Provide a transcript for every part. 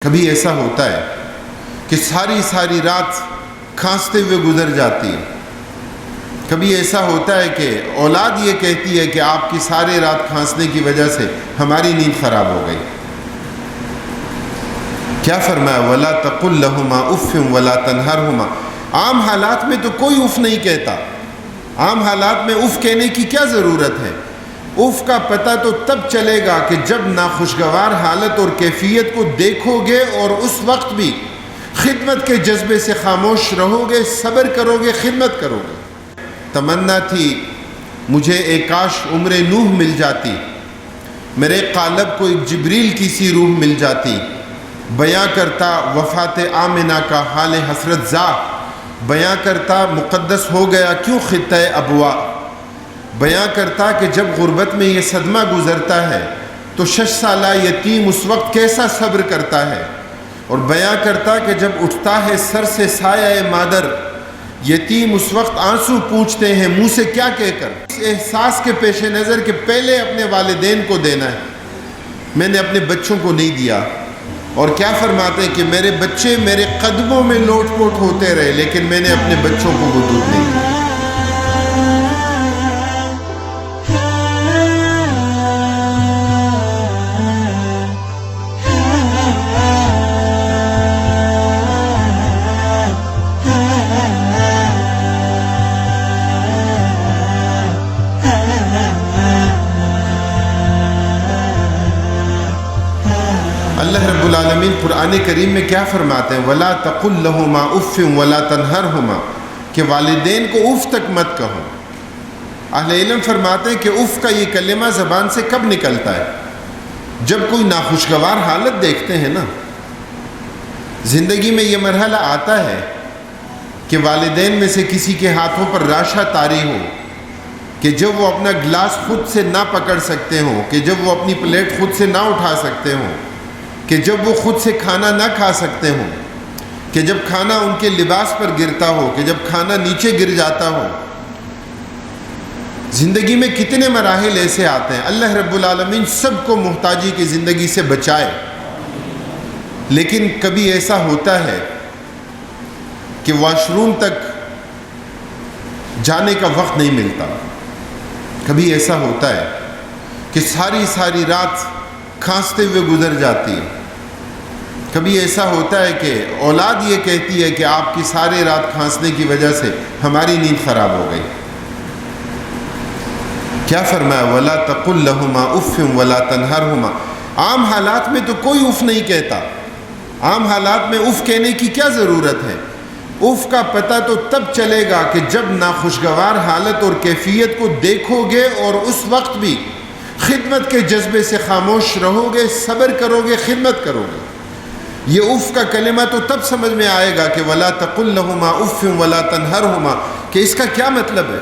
کبھی ایسا ہوتا ہے کہ ساری رات کھانستے ہوئے گزر جاتی ہے۔ کبھی ایسا ہوتا ہے کہ اولاد یہ کہتی ہے کہ آپ کی ساری رات کھانسنے کی وجہ سے ہماری نیند خراب ہو گئی۔ کیا فرمایا؟ وَلَا تَقُلْ لَهُمَا اُفٍّ وَلَا تَنْهَرْهُمَا۔ عام حالات میں تو کوئی اف نہیں کہتا، عام حالات میں اف کہنے کی کیا ضرورت ہے؟ اف کا پتہ تو تب چلے گا کہ جب ناخوشگوار حالت اور کیفیت کو دیکھو گے اور اس وقت بھی خدمت کے جذبے سے خاموش رہو گے، صبر کرو گے، خدمت کرو گے۔ تمنا تھی مجھے ایک کاش عمر نوح مل جاتی، میرے قالب کو ایک جبریل کی سی روح مل جاتی، بیاں کرتا وفات آمنہ کا حال حسرت زا، بیاں کرتا مقدس ہو گیا کیوں خطہ ابوا، بیاں کرتا کہ جب غربت میں یہ صدمہ گزرتا ہے تو 6 سالہ یتیم اس وقت کیسا صبر کرتا ہے، اور بیاں کرتا کہ جب اٹھتا ہے سر سے سایہ مادر، یتیم اس وقت آنسو پوچھتے ہیں منہ سے کیا کہہ کر، اس احساس کے پیش نظر کہ پہلے اپنے والدین کو دینا ہے، میں نے اپنے بچوں کو نہیں دیا۔ اور کیا فرماتے ہیں کہ میرے بچے میرے قدموں میں لوٹ پوٹ ہوتے رہے لیکن میں نے اپنے بچوں کو وہ دودھ نہیں دیا۔ اللہ رب العالمین قرآن کریم میں کیا فرماتے ہیں؟ وَلَا تَقُلْ لَهُمَا اُفٍّ وَلَا تَنْهَرْهُمَا، کہ والدین کو اف تک مت کہو۔ اہل علم فرماتے ہیں کہ اف کا یہ کلمہ زبان سے کب نکلتا ہے؟ جب کوئی ناخوشگوار حالت دیکھتے ہیں نا، زندگی میں یہ مرحلہ آتا ہے کہ والدین میں سے کسی کے ہاتھوں پر راشا طاری ہو، کہ جب وہ اپنا گلاس خود سے نہ پکڑ سکتے ہوں، کہ جب وہ اپنی پلیٹ خود سے نہ اٹھا سکتے ہوں، کہ جب وہ خود سے کھانا نہ کھا سکتے ہوں، کہ جب کھانا ان کے لباس پر گرتا ہو، کہ جب کھانا نیچے گر جاتا ہو۔ زندگی میں کتنے مراحل ایسے آتے ہیں، اللہ رب العالمین سب کو محتاجی کی زندگی سے بچائے، لیکن کبھی ایسا ہوتا ہے کہ واش روم تک جانے کا وقت نہیں ملتا، کبھی ایسا ہوتا ہے کہ ساری رات کھانستے ہوئے گزر جاتی ہے، کبھی ایسا ہوتا ہے کہ اولاد یہ کہتی ہے کہ آپ کی ساری رات کھانسنے کی وجہ سے ہماری نیند خراب ہو گئی۔ کیا فرمایا؟ وَلَا تَقُلْ لَهُمَا اُفٍّ وَلَا تَنْهَرْهُمَا۔ عام حالات میں تو کوئی اف نہیں کہتا، عام حالات میں اف کہنے کی کیا ضرورت ہے؟ اف کا پتہ تو تب چلے گا کہ جب ناخوشگوار حالت اور کیفیت کو دیکھو گے اور اس وقت بھی خدمت کے جذبے سے خاموش رہو گے، صبر کرو گے، خدمت کرو گے۔ یہ اف کا کلمہ تو تب سمجھ میں آئے گا کہ وَلَا تَقُلْ لَهُمَا اُفٍّ وَلَا تَنْهَرْهُمَا، کہ اس کا کیا مطلب ہے؟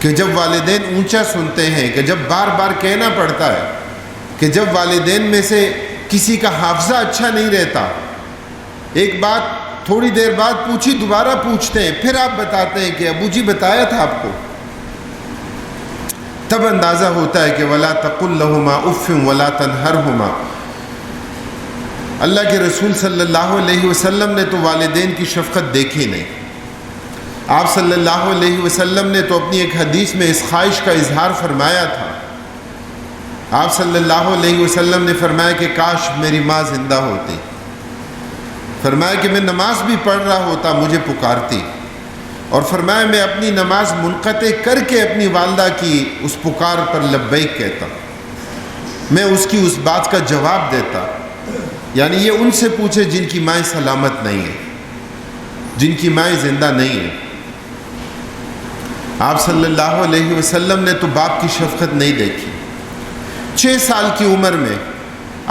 کہ جب والدین اونچا سنتے ہیں، کہ جب بار بار کہنا پڑتا ہے، کہ جب والدین میں سے کسی کا حافظہ اچھا نہیں رہتا، ایک بات تھوڑی دیر بعد پوچھی دوبارہ پوچھتے ہیں، پھر آپ بتاتے ہیں کہ ابو جی بتایا تھا آپ کو، تب اندازہ ہوتا ہے کہ وَلَا تَقُلْ لَهُمَا اُفٍّ وَلَا تَنْهَرْهُمَا۔ اللہ کے رسول صلی اللہ علیہ وسلم نے تو والدین کی شفقت دیکھی نہیں، آپ صلی اللہ علیہ وسلم نے تو اپنی ایک حدیث میں اس خواہش کا اظہار فرمایا تھا۔ آپ صلی اللہ علیہ وسلم نے فرمایا کہ کاش میری ماں زندہ ہوتی، فرمایا کہ میں نماز بھی پڑھ رہا ہوتا مجھے پکارتی، اور فرمایا میں اپنی نماز منقطع کر کے اپنی والدہ کی اس پکار پر لبیک کہتا، میں اس کی اس بات کا جواب دیتا۔ یعنی یہ ان سے پوچھے جن کی مائیں سلامت نہیں ہیں، جن کی مائیں زندہ نہیں ہیں۔ آپ صلی اللہ علیہ وسلم نے تو باپ کی شفقت نہیں دیکھی۔ 6 سال کی عمر میں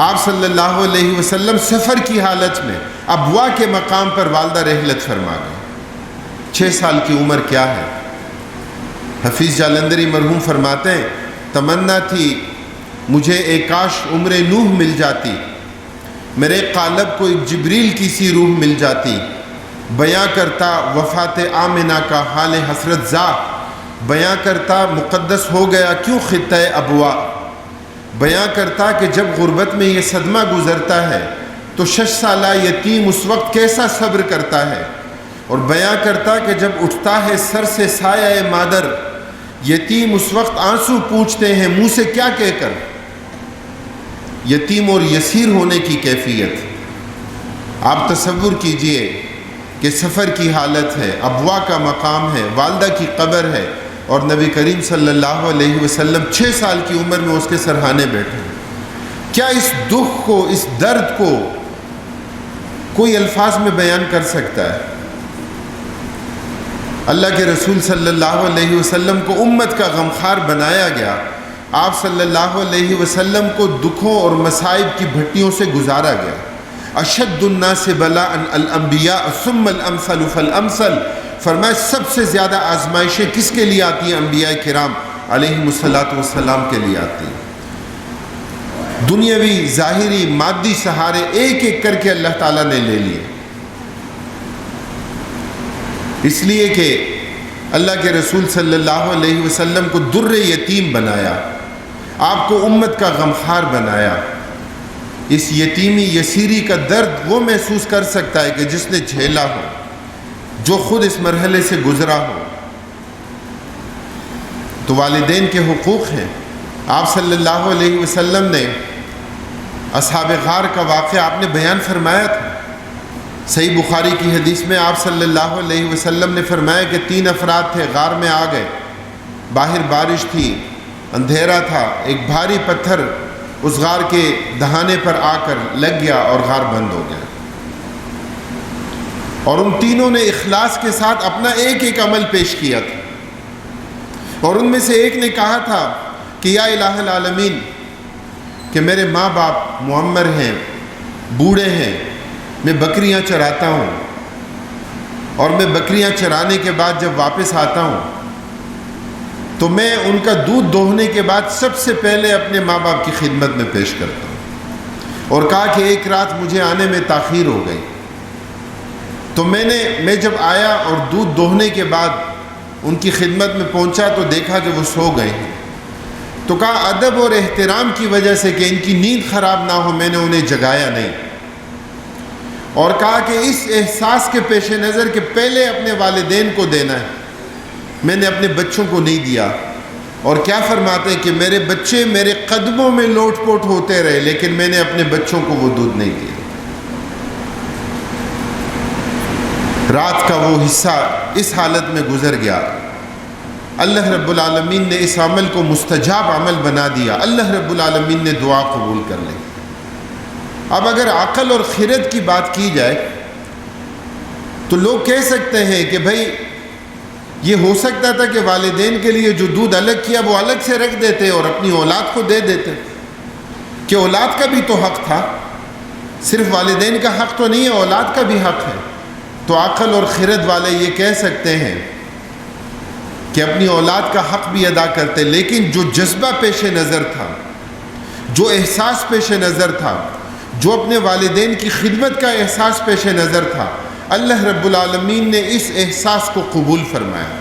آپ صلی اللہ علیہ وسلم سفر کی حالت میں ابوا کے مقام پر والدہ رحلت فرما گئے۔ 6 سال کی عمر کیا ہے؟ حفیظ جالندری مرحوم فرماتے ہیں تمنا تھی مجھے ایک کاش عمر نوح مل جاتی، میرے قالب کو ایک جبریل کی سی روح مل جاتی، بیاں کرتا وفات آمنہ کا حال حسرت زا، بیاں کرتا مقدس ہو گیا کیوں خطہ ابوا، بیان کرتا کہ جب غربت میں یہ صدمہ گزرتا ہے تو 6 سالہ یتیم اس وقت کیسا صبر کرتا ہے، اور بیان کرتا کہ جب اٹھتا ہے سر سے سایہ مادر، یتیم اس وقت آنسو پوچھتے ہیں منہ سے کیا کہہ کر۔ یتیم اور یسیر ہونے کی کیفیت آپ تصور کیجئے کہ سفر کی حالت ہے، ابوا کا مقام ہے، والدہ کی قبر ہے، اور نبی کریم صلی اللہ علیہ وسلم 6 سال کی عمر میں اس کے سرہانے بیٹھے۔ کیا اس دکھ کو، اس درد کو کوئی الفاظ میں بیان کر سکتا ہے؟ اللہ کے رسول صلی اللہ علیہ وسلم کو امت کا غمخوار بنایا گیا، آپ صلی اللہ علیہ وسلم کو دکھوں اور مصائب کی بھٹیوں سے گزارا گیا۔ اشد الناس بلاء الانبیاء ثم الامثل فالامثل، فرمایا سب سے زیادہ آزمائشیں کس کے لیے آتی ہیں؟ انبیاء کرام علیہم الصلاۃ والسلام کے لیے آتی ہیں۔ دنیاوی ظاہری مادی سہارے ایک ایک کر کے اللہ تعالیٰ نے لے لیے، اس لیے کہ اللہ کے رسول صلی اللہ علیہ وسلم کو در یتیم بنایا، آپ کو امت کا غمخوار بنایا۔ اس یتیمی یسیری کا درد وہ محسوس کر سکتا ہے کہ جس نے جھیلا ہو، جو خود اس مرحلے سے گزرا ہو۔ تو والدین کے حقوق ہیں۔ آپ صلی اللہ علیہ وسلم نے اصحاب غار کا واقعہ آپ نے بیان فرمایا تھا۔ صحیح بخاری کی حدیث میں آپ صلی اللہ علیہ وسلم نے فرمایا کہ 3 افراد تھے، غار میں آ گئے، باہر بارش تھی، اندھیرا تھا، ایک بھاری پتھر اس غار کے دہانے پر آ کر لگ گیا اور غار بند ہو گیا، اور ان تینوں نے اخلاص کے ساتھ اپنا ایک ایک عمل پیش کیا تھا، اور ان میں سے ایک نے کہا تھا کہ یا الہ العالمین، کہ میرے ماں باپ معمر ہیں، بوڑھے ہیں، میں بکریاں چراتا ہوں، اور میں بکریاں چرانے کے بعد جب واپس آتا ہوں تو میں ان کا دودھ دوہنے کے بعد سب سے پہلے اپنے ماں باپ کی خدمت میں پیش کرتا ہوں، اور کہا کہ ایک رات مجھے آنے میں تاخیر ہو گئی، تو میں جب آیا اور دودھ دوہنے کے بعد ان کی خدمت میں پہنچا تو دیکھا کہ وہ سو گئے ہیں، تو کہا ادب اور احترام کی وجہ سے کہ ان کی نیند خراب نہ ہو میں نے انہیں جگایا نہیں، اور کہا کہ اس احساس کے پیش نظر کہ پہلے اپنے والدین کو دینا ہے، میں نے اپنے بچوں کو نہیں دیا۔ اور کیا فرماتے ہیں کہ میرے بچے میرے قدموں میں لوٹ پوٹ ہوتے رہے، لیکن میں نے اپنے بچوں کو وہ دودھ نہیں دیا۔ رات کا وہ حصہ اس حالت میں گزر گیا، اللہ رب العالمین نے اس عمل کو مستجاب عمل بنا دیا، اللہ رب العالمین نے دعا قبول کر لی۔ اب اگر عقل اور خرد کی بات کی جائے تو لوگ کہہ سکتے ہیں کہ بھائی یہ ہو سکتا تھا کہ والدین کے لیے جو دودھ الگ کیا وہ الگ سے رکھ دیتے اور اپنی اولاد کو دے دیتے، کہ اولاد کا بھی تو حق تھا، صرف والدین کا حق تو نہیں ہے، اولاد کا بھی حق ہے۔ تو عقل اور خرد والے یہ کہہ سکتے ہیں کہ اپنی اولاد کا حق بھی ادا کرتے، لیکن جو جذبہ پیش نظر تھا، جو احساس پیش نظر تھا، جو اپنے والدین کی خدمت کا احساس پیش نظر تھا، اللہ رب العالمین نے اس احساس کو قبول فرمایا۔